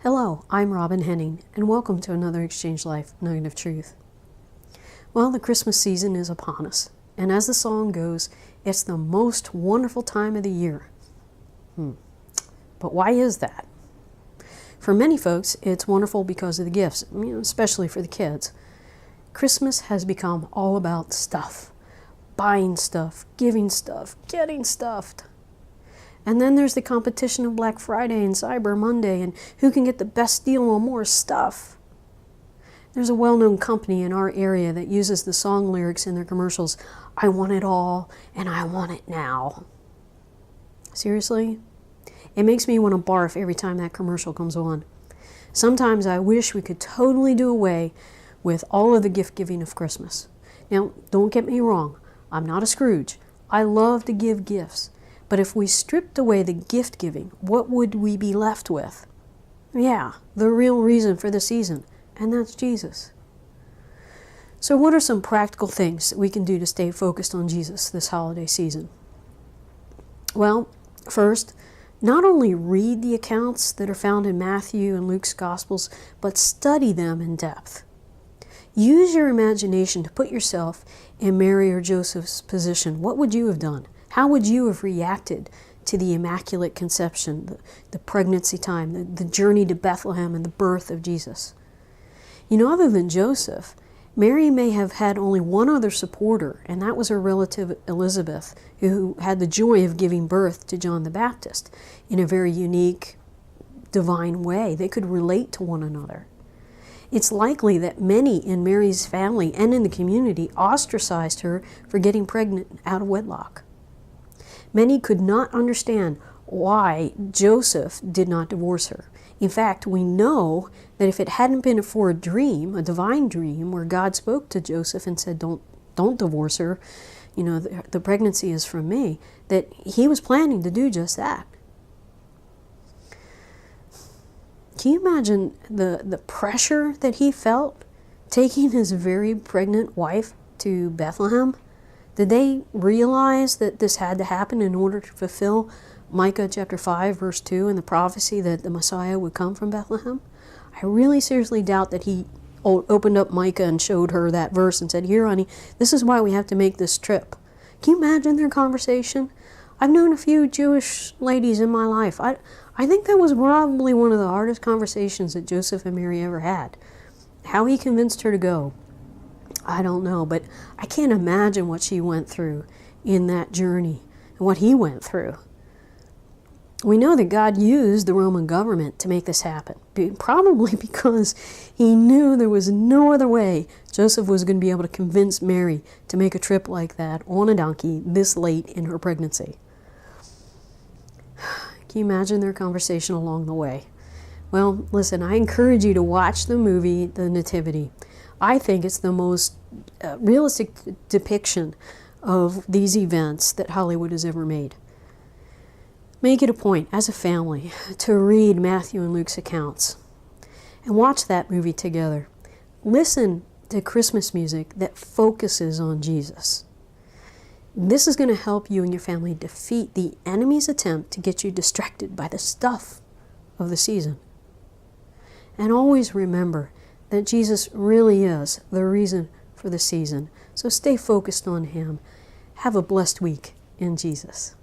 Hello, I'm Robin Henning, and welcome to another Exchange Life Nugget of Truth. Well, the Christmas season is upon us, and as the song goes, it's the most wonderful time of the year. But why is that? For many folks, it's wonderful because of the gifts, especially for the kids. Christmas has become all about stuff. Buying stuff, giving stuff, getting stuffed. And then there's the competition of Black Friday and Cyber Monday and who can get the best deal on more stuff. There's a well-known company in our area that uses the song lyrics in their commercials, "I want it all and I want it now." Seriously? It makes me want to barf every time that commercial comes on. Sometimes I wish we could totally do away with all of the gift giving of Christmas. Now, don't get me wrong, I'm not a Scrooge. I love to give gifts. But if we stripped away the gift giving, what would we be left with? Yeah, the real reason for the season, and that's Jesus. So what are some practical things that we can do to stay focused on Jesus this holiday season? Well, first, not only read the accounts that are found in Matthew and Luke's Gospels, but study them in depth. Use your imagination to put yourself in Mary or Joseph's position. What would you have done? How would you have reacted to the Immaculate Conception, the pregnancy time, the journey to Bethlehem and the birth of Jesus? Other than Joseph, Mary may have had only one other supporter, and that was her relative Elizabeth, who had the joy of giving birth to John the Baptist in a very unique, divine way. They could relate to one another. It's likely that many in Mary's family and in the community ostracized her for getting pregnant out of wedlock. Many could not understand why Joseph did not divorce her. In fact, we know that if it hadn't been for a dream, a divine dream, where God spoke to Joseph and said, don't divorce her, the pregnancy is from me, that he was planning to do just that. Can you imagine the pressure that he felt taking his very pregnant wife to Bethlehem? Did they realize that this had to happen in order to fulfill Micah chapter 5, verse 2, and the prophecy that the Messiah would come from Bethlehem? I really seriously doubt that he opened up Micah and showed her that verse and said, "Here, honey, this is why we have to make this trip." Can you imagine their conversation? I've known a few Jewish ladies in my life. I think that was probably one of the hardest conversations that Joseph and Mary ever had. How he convinced her to go, I don't know, but I can't imagine what she went through in that journey and what he went through. We know that God used the Roman government to make this happen, probably because he knew there was no other way Joseph was going to be able to convince Mary to make a trip like that on a donkey this late in her pregnancy. Can you imagine their conversation along the way? Well, listen, I encourage you to watch the movie The Nativity. I think it's the most realistic depiction of these events that Hollywood has ever made. Make it a point, as a family, to read Matthew and Luke's accounts and watch that movie together. Listen to Christmas music that focuses on Jesus. This is going to help you and your family defeat the enemy's attempt to get you distracted by the stuff of the season. And always remember that Jesus really is the reason for the season. So stay focused on him. Have a blessed week in Jesus.